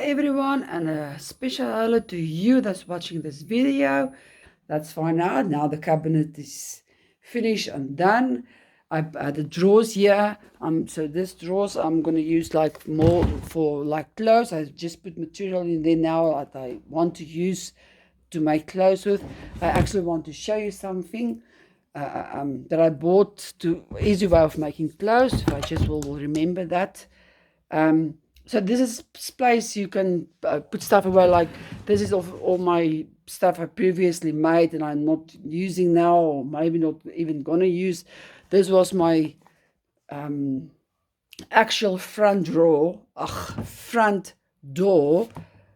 everyone, and a special hello to you that's watching this video. That's fine now. Now the cabinet is finished and done. I the drawers here. So this drawers I'm gonna use like more for like clothes. I just put material in there now that I want to use to make clothes with. I actually want to show you something that I bought to easy way of making clothes. I just will remember that. So this is place you can put stuff away. Like this is all my stuff I previously made and I'm not using now, or maybe not even gonna use. This was my actual front door,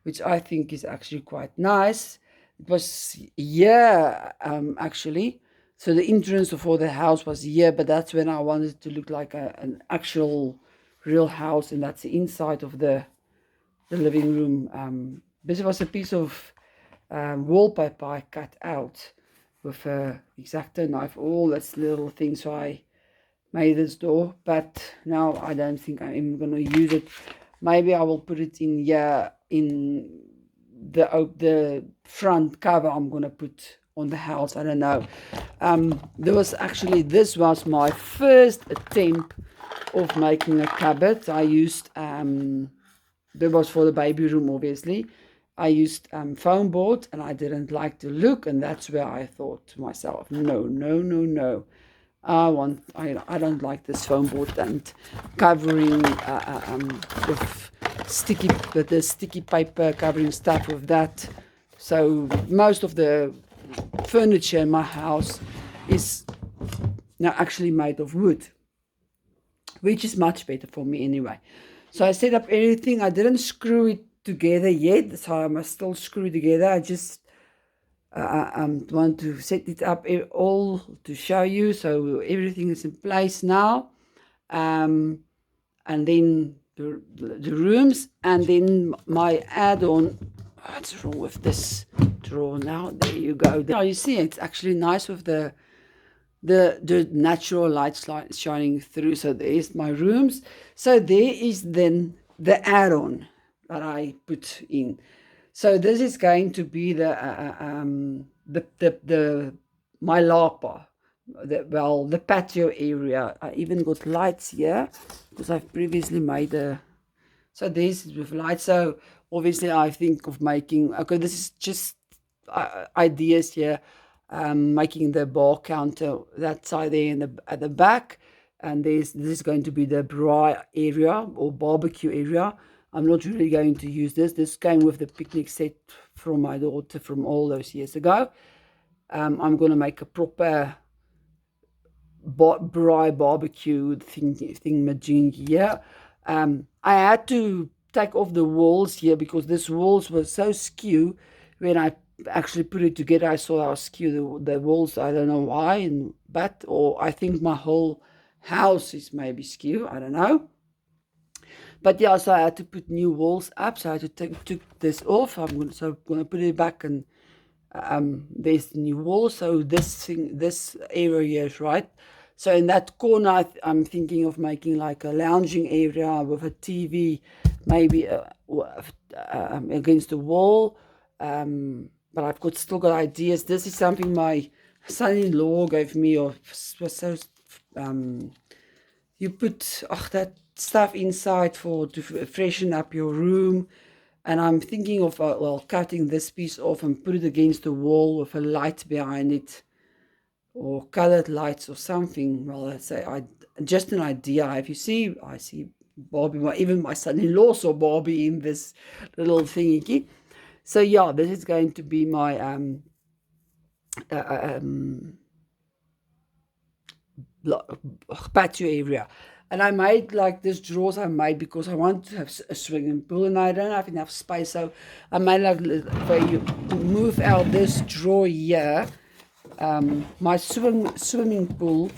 which I think is actually quite nice. It was here actually. So the entrance for the house was here, but that's when I wanted it to look like an actual real house, and that's the inside of the living room. This was a piece of wallpaper I cut out with a X-Acto knife, all this little thing, so I made this door, but now I don't think I'm going to use it. Maybe I will put it in here in the front cover I'm going to put on the house. I don't know. This was my first attempt of making a cupboard. I used that was for the baby room, obviously. I used foam board and I didn't like the look, and that's where I thought to myself, no, I don't like this foam board and covering with the sticky paper, covering stuff with that. So most of the furniture in my house is now actually made of wood, which is much better for me anyway. So I set up everything. I didn't screw it together yet, so I must still screw it together. I just want to set it up all to show you. So everything is in place now. And then the rooms, and then my add-on. What's wrong with this drawer now? There you go. Now you see it's actually nice with the natural light shining through. So there's my rooms. So there is then the add-on that I put in. So this is going to be my lapa, the patio area. I even got lights here because I've previously made so this is with lights. So obviously I think of making, okay, this is just ideas here. Making the bar counter that side there at the back, and this is going to be the braai area or barbecue area. I'm not really going to use this. This came with the picnic set from my daughter from all those years ago. I'm going to make a proper braai barbecue thingamajig here. I had to take off the walls here because these walls were so skew. When I actually put it together, I saw how skew the walls. I don't know why, or I think my whole house is maybe skew. I don't know. But yeah, so I had to put new walls up. So I had to took this off. I'm going to put it back, and there's the new wall. So this area here is right. So in that corner, I'm thinking of making like a lounging area with a TV, maybe against the wall. But I've still got ideas. This is something my son-in-law gave me. So you put that stuff inside to freshen up your room, and I'm thinking of cutting this piece off and put it against the wall with a light behind it, or colored lights or something. Well, let's say just an idea. If you see, I see Barbie. Even my son-in-law saw Barbie in this little thingy. So yeah, this is going to be my patio area. And I made like this drawers I made because I want to have a swimming pool, and I don't have enough space. So I made like where you move out this drawer here. My swimming pool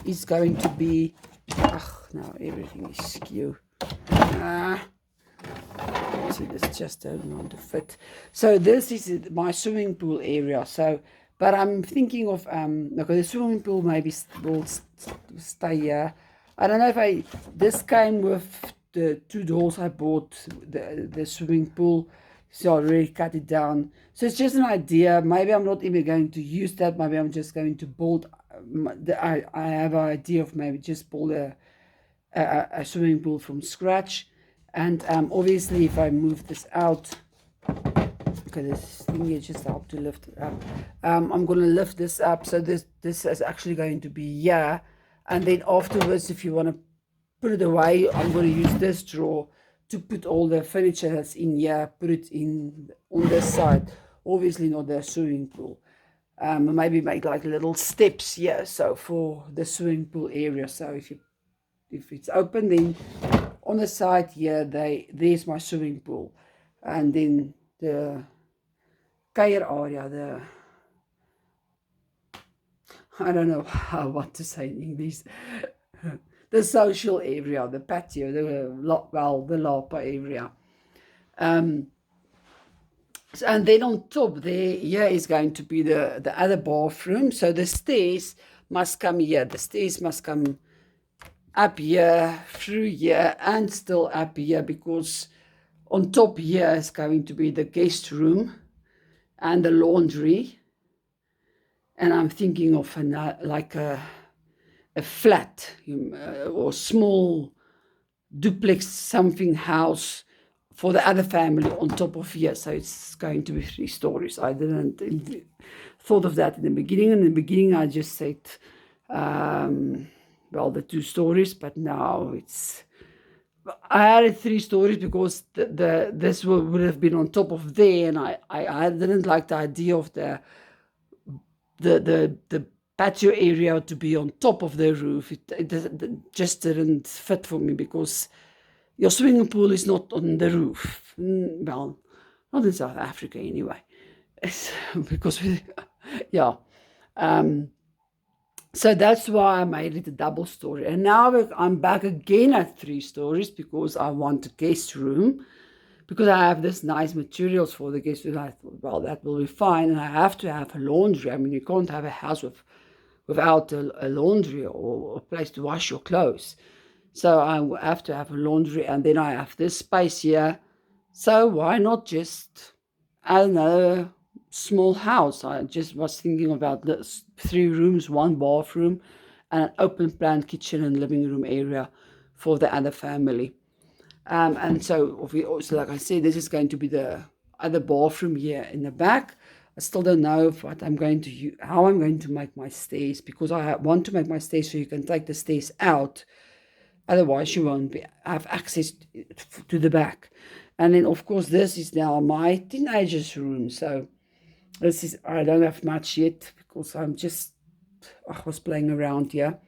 is going to be. Now everything is skew. See, this just doesn't want to fit. So this is my swimming pool area. So, but I'm thinking of okay, the swimming pool maybe will stay here. I don't know if this came with the two doors I bought, the swimming pool. So I already cut it down. So it's just an idea. Maybe I'm not even going to use that. Maybe I'm just going to build. I have an idea of maybe just build a swimming pool from scratch. And obviously, if I move this out, okay, this thing here just help to lift it up. I'm going to lift this up. So this is actually going to be here. And then afterwards, if you want to put it away, I'm going to use this drawer to put all the furniture that's in here, put it in on this side. Obviously not the swimming pool. Maybe make like little steps here, so for the swimming pool area. So if it's open, then on the side here, there's my swimming pool, and then the kuier area, I don't know what to say in English. The social area, the patio, the lapa area. And then on top there, here is going to be the other bathroom. So the stairs must come here. The stairs must come up here, through here, and still up here, because on top here is going to be the guest room and the laundry. And I'm thinking of like a flat or small duplex something house for the other family on top of here. So it's going to be 3 stories. I didn't thought of that in the beginning. In the beginning, I just said, well, the 2 stories, but now I had 3 stories because this would have been on top of there, and I didn't like the idea of the patio area to be on top of the roof. It just didn't fit for me, because your swimming pool is not on the roof. Well, not in South Africa anyway. Because yeah. So that's why I made it a double story. And now I'm back again at 3 stories, because I want a guest room. Because I have this nice materials for the guest room. I thought, well, that will be fine. And I have to have a laundry. I mean, you can't have a house without a laundry or a place to wash your clothes. So I have to have a laundry, and then I have this space here. So why not just add another small house? I just was thinking about this 3 rooms, 1 bathroom, and an open plan kitchen and living room area for the other family. And so like I said, this is going to be the other bathroom here in the back. I still don't know what I'm going to use, how I'm going to make my stairs, because I want to make my stairs so you can take the stairs out. Otherwise, you won't have access to the back. And then, of course, this is now my teenager's room. So I don't have much yet, because I was playing around here.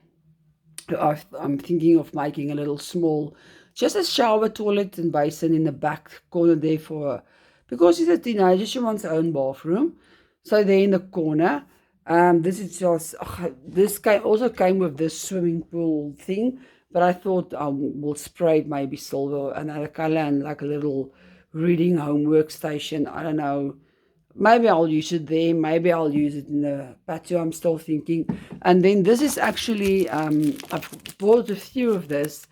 I'm thinking of making a little small, just a shower, toilet, and basin in the back corner there because she's a teenager, she wants her own bathroom. So there in the corner. This is just, this also came with this swimming pool thing, but I thought we'll spray it maybe silver, another color, and like a little reading homework station. I don't know. Maybe I'll use it there. Maybe I'll use it in the patio. I'm still thinking. And then this is actually, I've bought a few of this.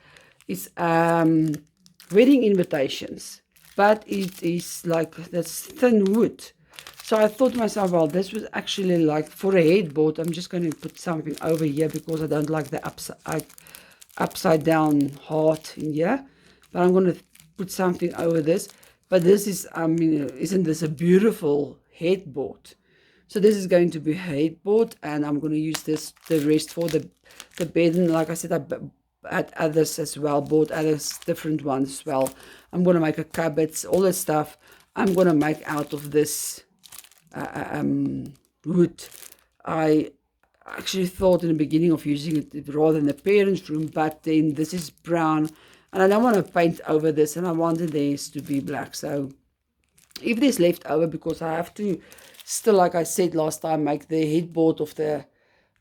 It's wedding invitations, but it is like this thin wood. So I thought to myself, well, this was actually like for a headboard. I'm just going to put something over here, because I don't like the upside down heart in here. But I'm going to put something over this. But this is, I mean, isn't this a beautiful headboard? So this is going to be a headboard, and I'm going to use the rest for the bed. And like I said, I had others as well, bought others, different ones as well. I'm going to make a cupboards, all this stuff. I'm going to make out of this wood. I actually thought in the beginning of using it rather in the parents' room, but then this is brown. And I don't want to paint over this, and I wanted this to be black. So if there's left over, because I have to still, like I said last time, make the headboard of the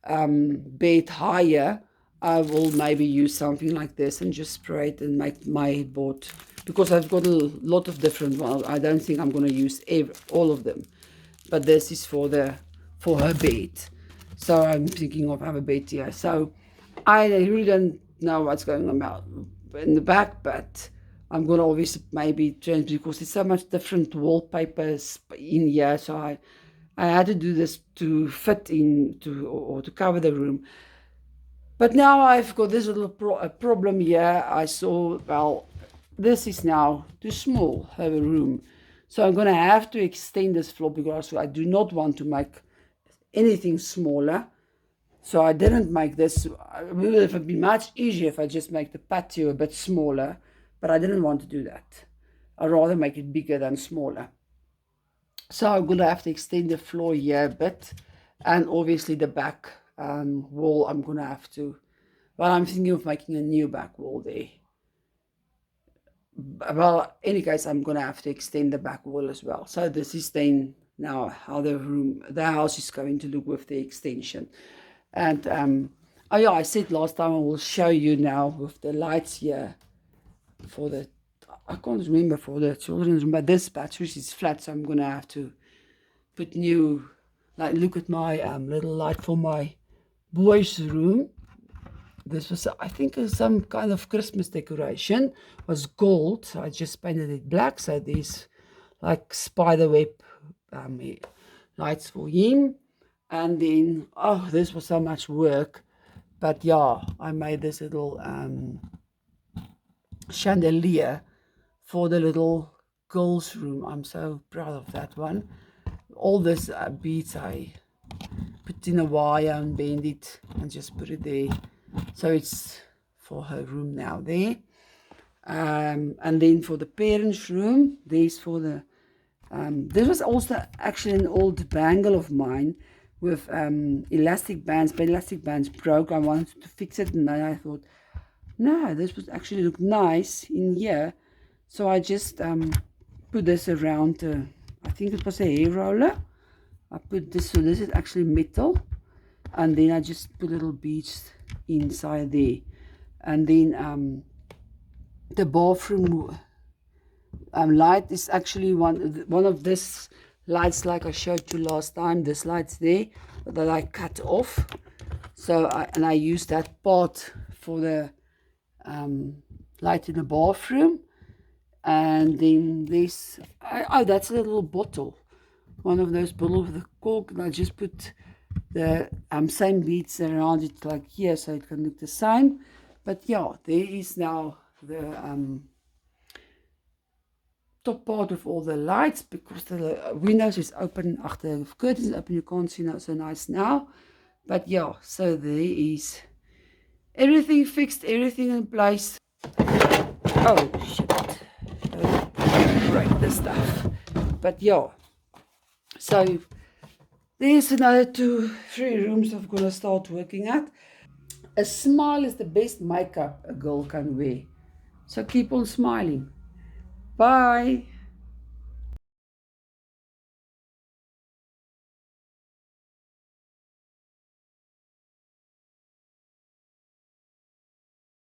bed higher, I will maybe use something like this and just spray it and make my headboard, because I've got a lot of different ones. I don't think I'm going to use all of them, but this is for her bed. So I'm thinking of have a bed here. So I really don't know what's going on about in the back, but I'm gonna obviously maybe change because there's so much different wallpapers in here. So I had to do this to fit in or to cover the room. But now I've got this little a problem here. I saw, well, this is now too small, have a room. So I'm going to have to extend this floor because I do not want to make anything smaller. So I didn't make this. It would have been much easier if I just make the patio a bit smaller, but I didn't want to do that. I'd rather make it bigger than smaller. So I'm going to have to extend the floor here a bit, and obviously the back wall I'm going to have to, well, I'm thinking of making a new back wall there. Well, in any case, I'm going to have to extend the back wall as well. So this is then now how the house is going to look with the extension. And oh yeah, I said last time I will show you now with the lights here for the, I can't remember for the children's room, but this battery is flat, so I'm going to have to put new, like, look at my little light for my boys' room. This was, I think, some kind of Christmas decoration. It was gold, so I just painted it black. So these like spiderweb lights for him. And then, oh, this was so much work. But yeah, I made this little chandelier for the little girls' room. I'm so proud of that one. All this beads I put in a wire and bend it and just put it there. So it's for her room now there. And then for the parents' room, there's for the, this was also actually an old bangle of mine with elastic bands, but elastic bands broke. I wanted to fix it, and then I thought, no, this would actually look nice in here. So I just put this around, I think it was a hair roller. I put this, so this is actually metal. And then I just put little beads inside there. And then the bathroom light is actually one of this lights, like I showed you last time. This light's there that I cut off. So I use that part for the light in the bathroom. And then this, oh, that's a little bottle, one of those bottles with a cork, and I just put the same beads around it like here, so it can look the same. But yeah, there is now the top part of all the lights, because the windows is open, after the curtains open, you can't see so nice now. But yeah, so there is everything fixed, everything in place. Oh shit, don't break the stuff. But yeah, so there's another 2-3 rooms I'm gonna start working at. A smile is the best makeup a girl can wear. So keep on smiling. Bye.